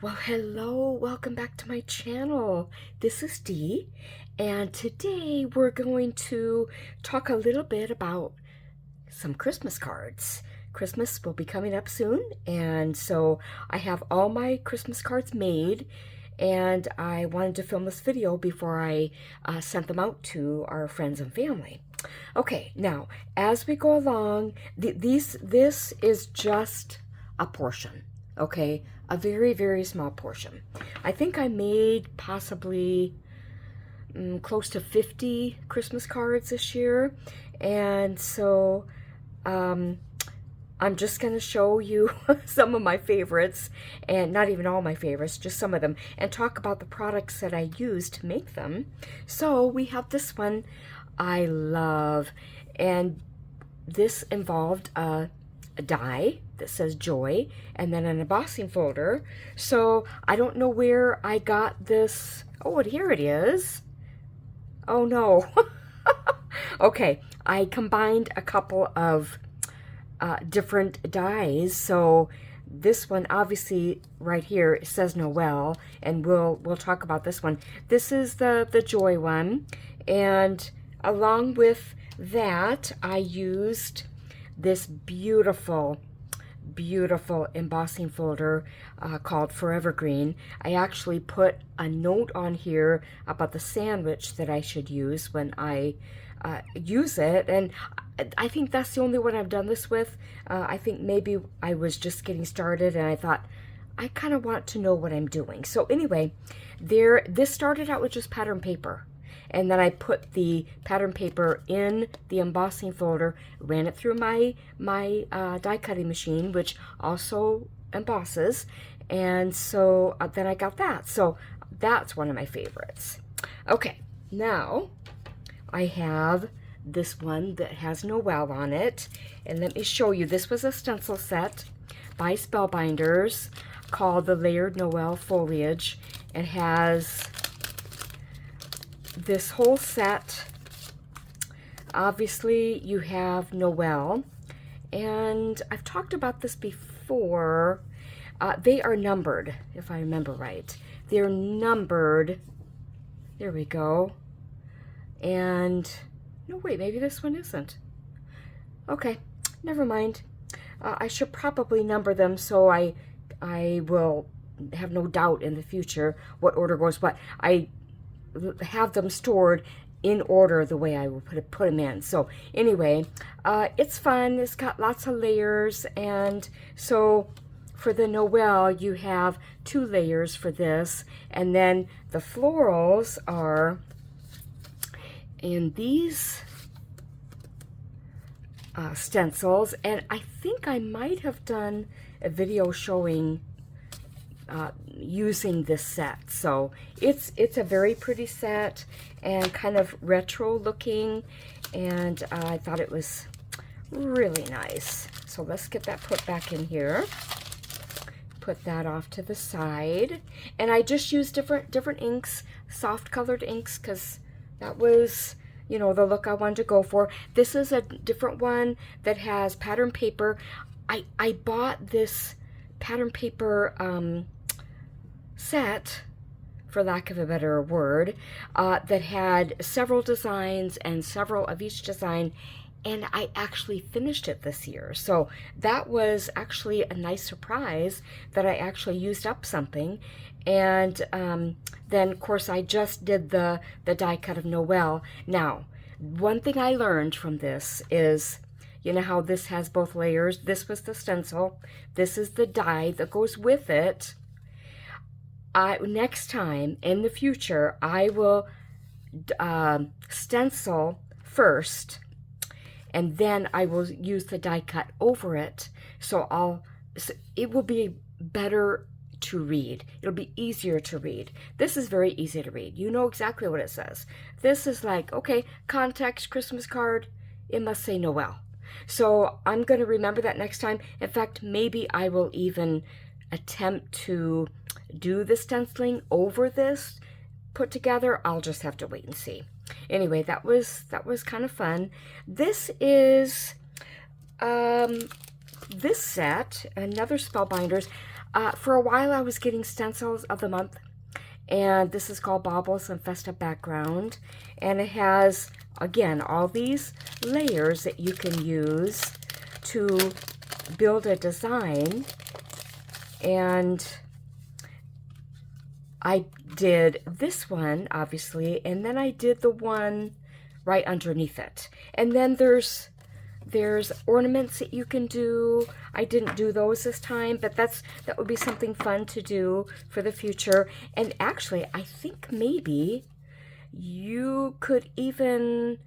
Well, hello, welcome back to my channel. This is Dee, and today we're going to talk a little bit about some Christmas cards. Christmas will be coming up soon, and so I have all my Christmas cards made, and I wanted to film this video before I sent them out to our friends and family. Okay, now, as we go along, this is just a portion, okay? A very, very small portion. I think I made possibly close to 50 Christmas cards this year, and so I'm just going to show you some of my favorites, and not even all my favorites, just some of them, and talk about the products that I use to make them. So we have this one I love, and this involved a die that says joy and then an embossing folder. So I don't know where I got this. Oh, and here it is. Oh no. Okay, I combined a couple of different dies. So this one, obviously right here, it says Noel, and we'll talk about this one. This is the joy one, and along with that I used this beautiful embossing folder called ForeverGreen. I actually put a note on here about the sandwich that I should use when I use it, and I think that's the only one I've done this with. I think maybe I was just getting started and I thought I kind of want to know what I'm doing. So anyway, this started out with just pattern paper. And then I put the pattern paper in the embossing folder, ran it through my die cutting machine, which also embosses, and so then I got that. So that's one of my favorites. Okay, now I have this one that has Noel on it, and let me show you. This was a stencil set by Spellbinders called the Layered Noel Foliage. It has this whole set. Obviously you have Noel, and I've talked about this before. They are numbered, if I remember right. They're numbered. There we go. And no, wait, maybe this one isn't. Okay, never mind. I should probably number them so I will have no doubt in the future what order goes what. I have them stored in order the way I will put them in. So anyway, it's fun. It's got lots of layers, and so for the Noel you have 2 layers for this, and then the florals are in these stencils, and I think I might have done a video showing using this set. So it's a very pretty set and kind of retro looking, and I thought it was really nice. So let's get that put back in here. Put that off to the side, and I just used different inks, soft colored inks, because that was, you know, the look I wanted to go for. This is a different one that has pattern paper. I bought this pattern paper set, for lack of a better word, that had several designs and several of each design, and I actually finished it this year. So that was actually a nice surprise that I actually used up something. And then of course I just did the die cut of Noel. Now, one thing I learned from this is, you know how this has both layers? This was the stencil, this is the die that goes with it. Next time in the future, I will stencil first, and then I will use the die cut over it. So it will be better to read. It'll be easier to read. This is very easy to read. You know exactly what it says. This is like, okay, context, Christmas card, it must say Noel. So I'm going to remember that next time. In fact, maybe I will even attempt to do the stenciling over this put together. I'll just have to wait and see. Anyway, that was kind of fun. This is this set, another Spellbinders. For a while I was getting stencils of the month, and this is called Baubles and Festive Background, and it has, again, all these layers that you can use to build a design. And I did this one, obviously, and then I did the one right underneath it. And then there's ornaments that you can do. I didn't do those this time, but that would be something fun to do for the future. And actually, I think maybe you could even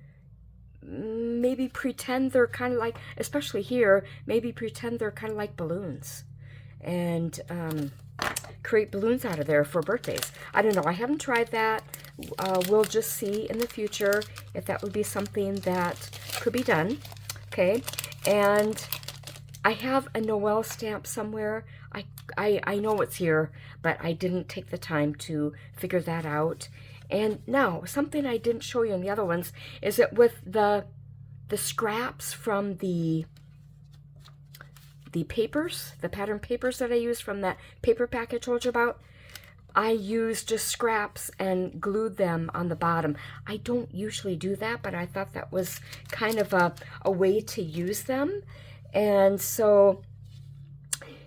maybe pretend they're kind of like, especially here, maybe pretend they're kind of like balloons, and create balloons out of there for birthdays. I don't know. I haven't tried that. We'll just see in the future if that would be something that could be done. Okay, and I have a Noel stamp somewhere. I know it's here, but I didn't take the time to figure that out. And now, something I didn't show you in the other ones is that with the scraps from the papers, the pattern papers that I used from that paper pack I told you about, I used just scraps and glued them on the bottom. I don't usually do that, but I thought that was kind of a way to use them. And so,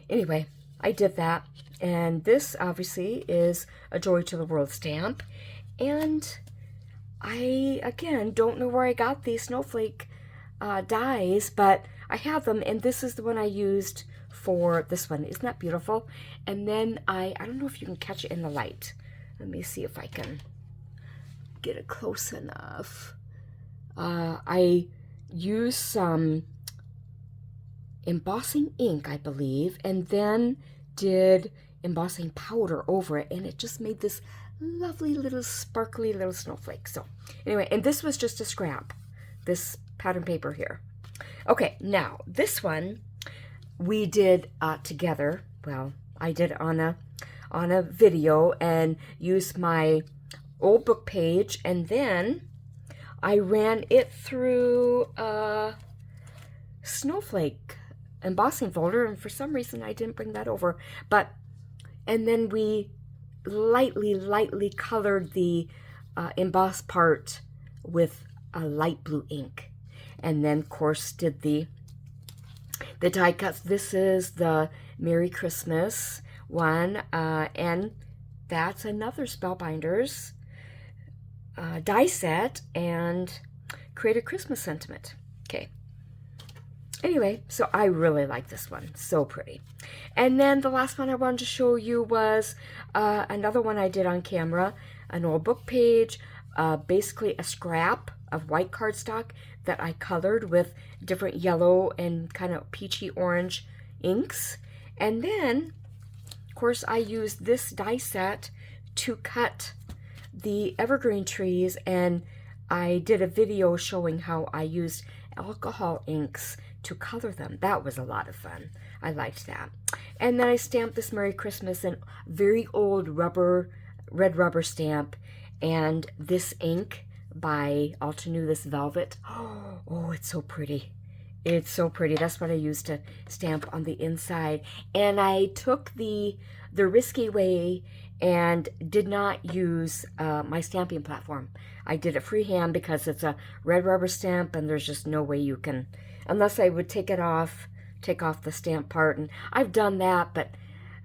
anyway, I did that. And this, obviously, is a Joy to the World stamp. And I, again, don't know where I got these snowflake dies, but I have them, and this is the one I used for this one. Isn't that beautiful? And then I don't know if you can catch it in the light. Let me see if I can get it close enough. I used some embossing ink, I believe, and then did embossing powder over it, and it just made this lovely little sparkly little snowflake. So anyway, and this was just a scrap, this pattern paper here. Okay, now this one we did together. Well, I did on a video and used my old book page, and then I ran it through a snowflake embossing folder, and for some reason I didn't bring that over. And then we lightly colored the embossed part with a light blue ink, and then of course did the die cuts. This is the Merry Christmas one, and that's another Spellbinders die set, and Create a Christmas Sentiment. Okay. Anyway, so I really like this one. So pretty. And then the last one I wanted to show you was another one I did on camera, an old book page, basically a scrap of white cardstock that I colored with different yellow and kind of peachy orange inks. And then, of course, I used this die set to cut the evergreen trees, and I did a video showing how I used alcohol inks to color them. That was a lot of fun. I liked that. And then I stamped this Merry Christmas in very old red rubber stamp, and this ink by Altenew, this velvet. Oh, it's so pretty. It's so pretty. That's what I used to stamp on the inside. And I took the risky way and did not use my stamping platform. I did it freehand because it's a red rubber stamp, and there's just no way you can, unless I would take off the stamp part. And I've done that, but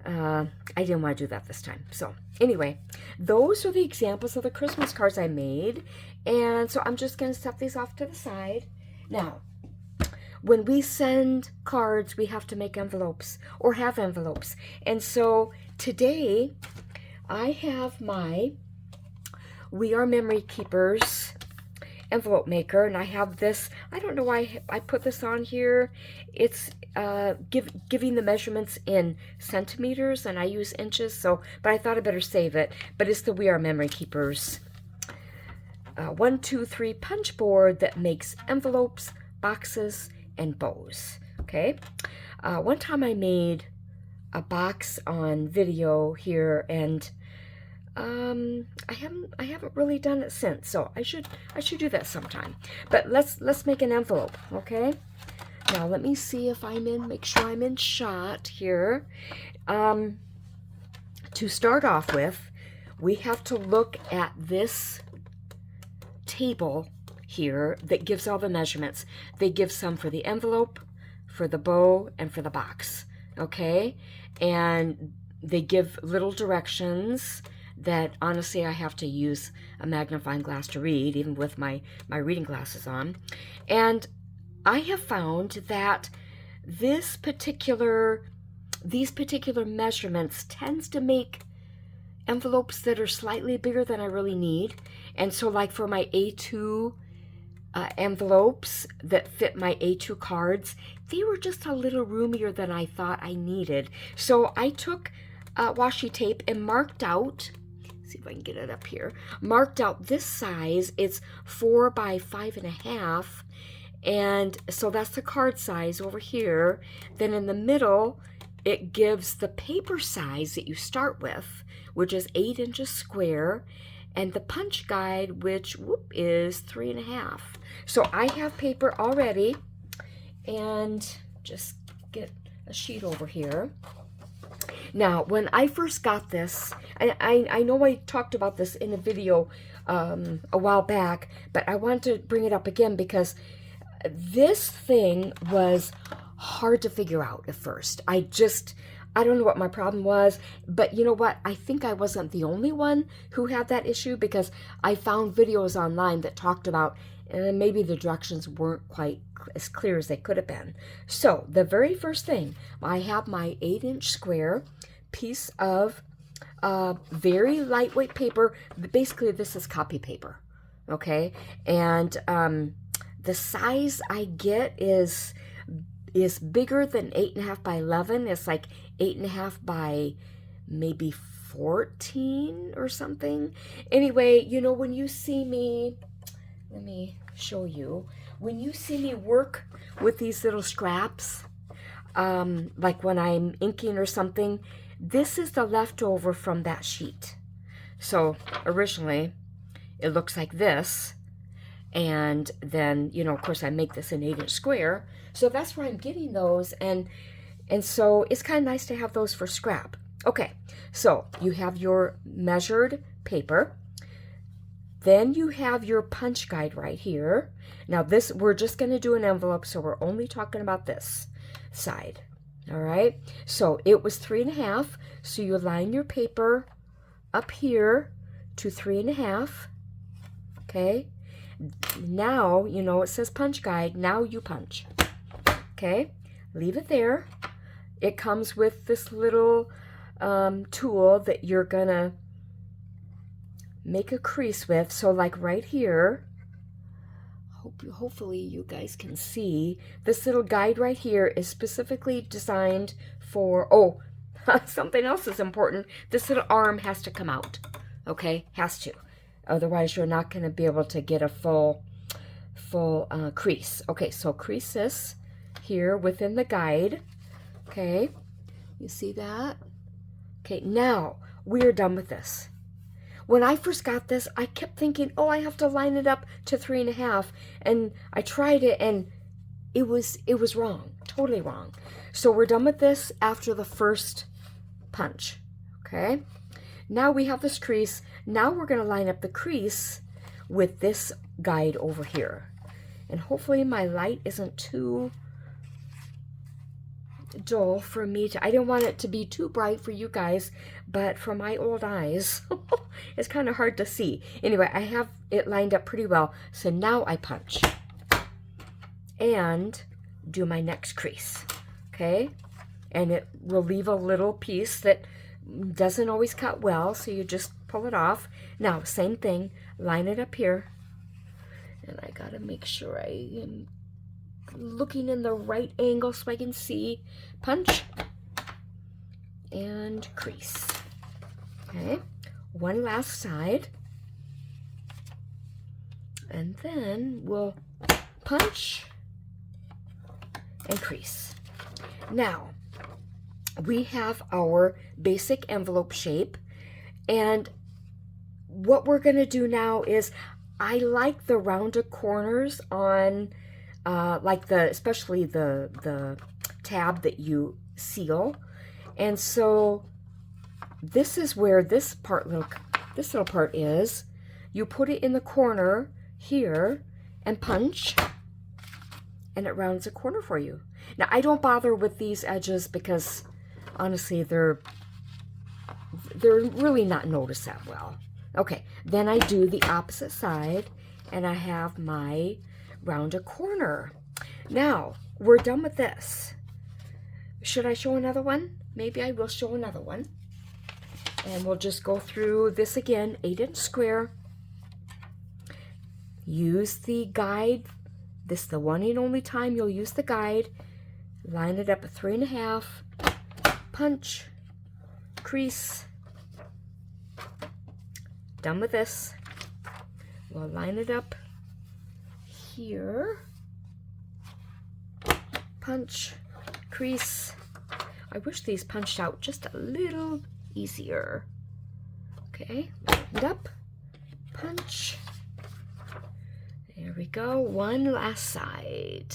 I didn't want to do that this time. So anyway, those are the examples of the Christmas cards I made. And so I'm just going to set these off to the side. Now, when we send cards, we have to make envelopes or have envelopes. And so today I have my We Are Memory Keepers envelope maker, and I have this. I don't know why I put this on here. It's giving the measurements in centimeters, and I use inches, so, but I thought I better save it. But it's the We Are Memory Keepers 1, 2, 3 punch board that makes envelopes, boxes, and bows. Okay. One time I made a box on video here, and I haven't really done it since, so I should do that sometime. But let's make an envelope, okay? Now let me see if I'm in, make sure I'm in shot here. To start off with, we have to look at this table here that gives all the measurements. They give some for the envelope, for the bow, and for the box, okay? And they give little directions that honestly I have to use a magnifying glass to read, even with my reading glasses on. And I have found that these particular measurements tends to make envelopes that are slightly bigger than I really need. And so like for my A2 envelopes that fit my A2 cards, they were just a little roomier than I thought I needed. So I took washi tape and marked out, see if I can get it up here, marked out this size. It's 4 by 5.5. And so that's the card size over here. Then in the middle, it gives the paper size that you start with, which is 8 inches square, and the punch guide, which is 3.5. So I have paper already, and just get a sheet over here. Now, when I first got this, I know I talked about this in a video a while back, but I want to bring it up again because this thing was hard to figure out at first. I don't know what my problem was, but you know what? I think I wasn't the only one who had that issue because I found videos online that talked about maybe the directions weren't quite as clear as they could have been. So the very first thing, I have my 8-inch square piece of very lightweight paper. Basically, this is copy paper, okay? And the size I get is bigger than 8.5 by 11. It's like 8.5 by maybe 14 or something. Anyway, you know, when you see me, let me show you. When you see me work with these little scraps, like when I'm inking or something, this is the leftover from that sheet. So originally it looks like this. And then, you know, of course I make this an 8-inch square. So that's where I'm getting those. And so it's kind of nice to have those for scrap. Okay, so you have your measured paper. Then you have your punch guide right here. Now this, we're just going to do an envelope, so we're only talking about this side. All right, so it was 3.5. So you line your paper up here to 3.5. Okay. Now, you know, it says punch guide. Now you punch. Okay, leave it there. It comes with this little tool that you're gonna make a crease with. So like right here, hopefully you guys can see, this little guide right here is specifically designed for, oh, something else is important. This little arm has to come out, okay, has to. Otherwise, you're not going to be able to get a full crease. Okay, so crease this here within the guide. Okay, you see that? Okay, now we are done with this. When I first got this, I kept thinking, oh, I have to line it up to 3.5. And I tried it, and it was wrong, totally wrong. So we're done with this after the first punch. Okay. Now we have this crease. Now we're going to line up the crease with this guide over here. And hopefully my light isn't too dull for me to, I don't want it to be too bright for you guys, but for my old eyes, it's kind of hard to see. Anyway, I have it lined up pretty well. So now I punch and do my next crease. Okay. And it will leave a little piece that doesn't always cut well, so you just pull it off. Now, same thing, line it up here. And I gotta make sure I am looking in the right angle so I can see. Punch and crease. Okay, one last side. And then we'll punch and crease. Now, we have our basic envelope shape, and what we're going to do now is, I like the rounded corners on like especially the tab that you seal. And so this is where this little part is. You put it in the corner here and punch, and it rounds a corner for you. Now, I don't bother with these edges because honestly they're really not noticed that well. Okay, then I do the opposite side, and I have my rounded corner. Now, we're done with this. Should I show another one? Maybe I will show another one. And we'll just go through this again, 8-inch square. Use the guide. This is the one and only time you'll use the guide. Line it up at 3.5. Punch, crease. Done with this. We'll line it up here. Punch, crease. I wish these punched out just a little easier. Okay, line it up, punch. There we go. One last side.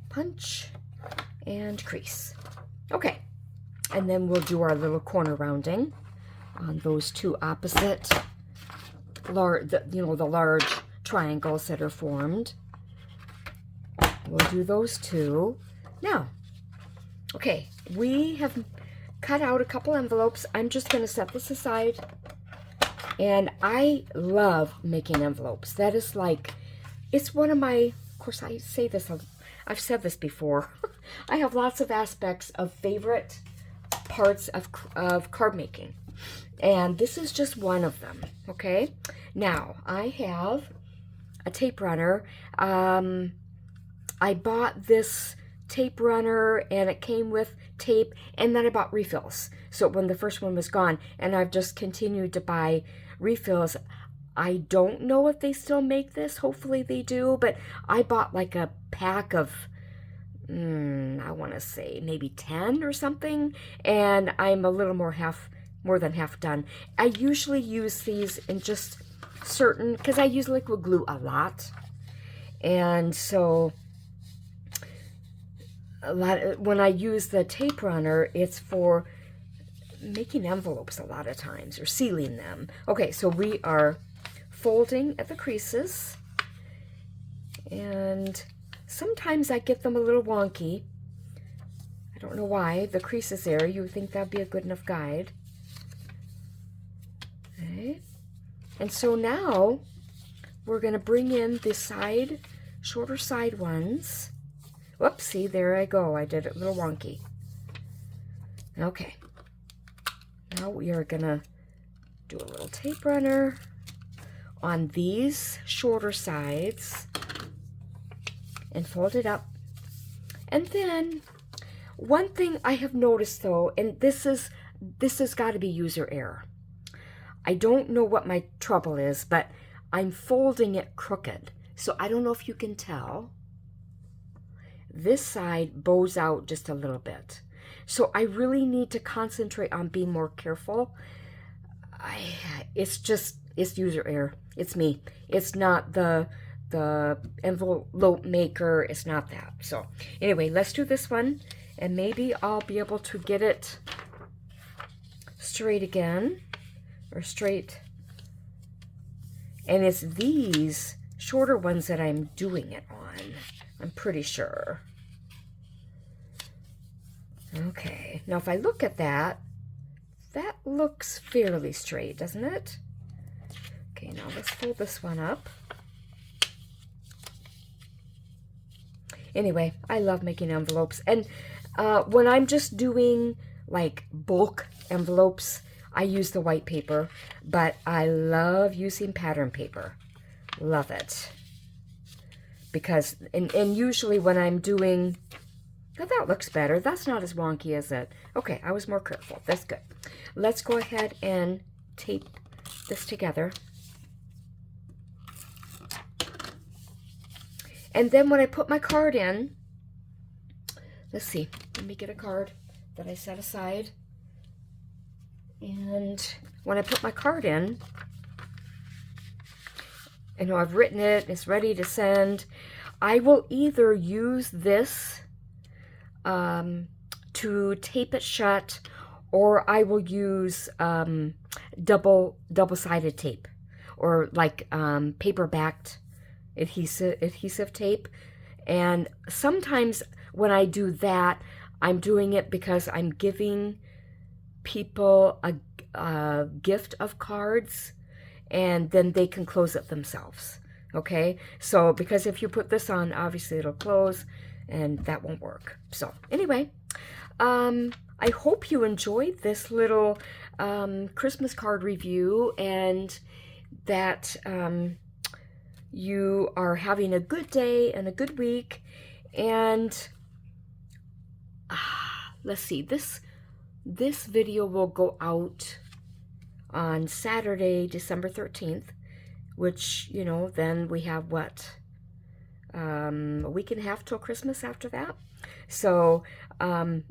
Punch and crease. Okay, and then we'll do our little corner rounding on those two opposite the large triangles that are formed. We'll do those two. Now, okay, we have cut out a couple envelopes. I'm just going to set this aside. And I love making envelopes. That is like, it's one of my, of course I say this, I've said this before. I have lots of aspects of favorite parts of card making. And this is just one of them, okay? Now, I have a tape runner. I bought this tape runner and it came with tape, and then I bought refills. So when the first one was gone, and I've just continued to buy refills. I don't know if they still make this. Hopefully they do, but I bought like a pack of, I want to say maybe 10 or something, and I'm a little more than half done. I usually use these in just certain, because I use liquid glue a lot, and so when I use the tape runner, it's for making envelopes a lot of times, or sealing them. Okay, so we are folding at the creases, and sometimes I get them a little wonky. I don't know why. The crease is there. You would think that'd be a good enough guide. Okay, and so now we're going to bring in the shorter side ones. Whoops, see, there I go. I did it a little wonky. Okay. Now we are going to do a little tape runner on these shorter sides and fold it up. And then one thing I have noticed though, and this has got to be user error. I don't know what my trouble is, but I'm folding it crooked. So I don't know if you can tell. This side bows out just a little bit. So I really need to concentrate on being more careful. It's user error. It's me. It's not the envelope maker. It's not that. So anyway, let's do this one, and maybe I'll be able to get it straight again, or straight. And it's these shorter ones that I'm doing it on, I'm pretty sure. Okay, now if I look at that, that looks fairly straight, doesn't it? Okay, now let's fold this one up. Anyway, I love making envelopes. And when I'm just doing like bulk envelopes, I use the white paper, but I love using pattern paper. Love it. Because, and usually when I'm doing, oh, that looks better. That's not as wonky as it. Okay, I was more careful. That's good. Let's go ahead and tape this together. And then when I put my card in, let's see, let me get a card that I set aside. And when I put my card in, I know I've written it, it's ready to send. I will either use this to tape it shut, or I will use double-sided tape, or like paper-backed adhesive tape. And sometimes when I do that, I'm doing it because I'm giving people a gift of cards, and then they can close it themselves. Okay, so because if you put this on, obviously it'll close, and that won't work. So anyway, I hope you enjoyed this little Christmas card review, and that you are having a good day and a good week. And let's see, this video will go out on Saturday, December 13th, which, you know, then we have what, a week and a half till Christmas after that. So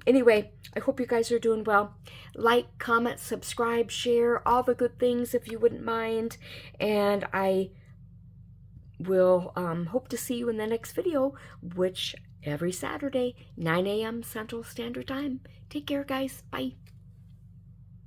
anyway, I hope you guys are doing well. Like, comment, subscribe, share, all the good things if you wouldn't mind. And I will hope to see you in the next video, which every Saturday, 9 a.m. Central Standard Time. Take care, guys. Bye.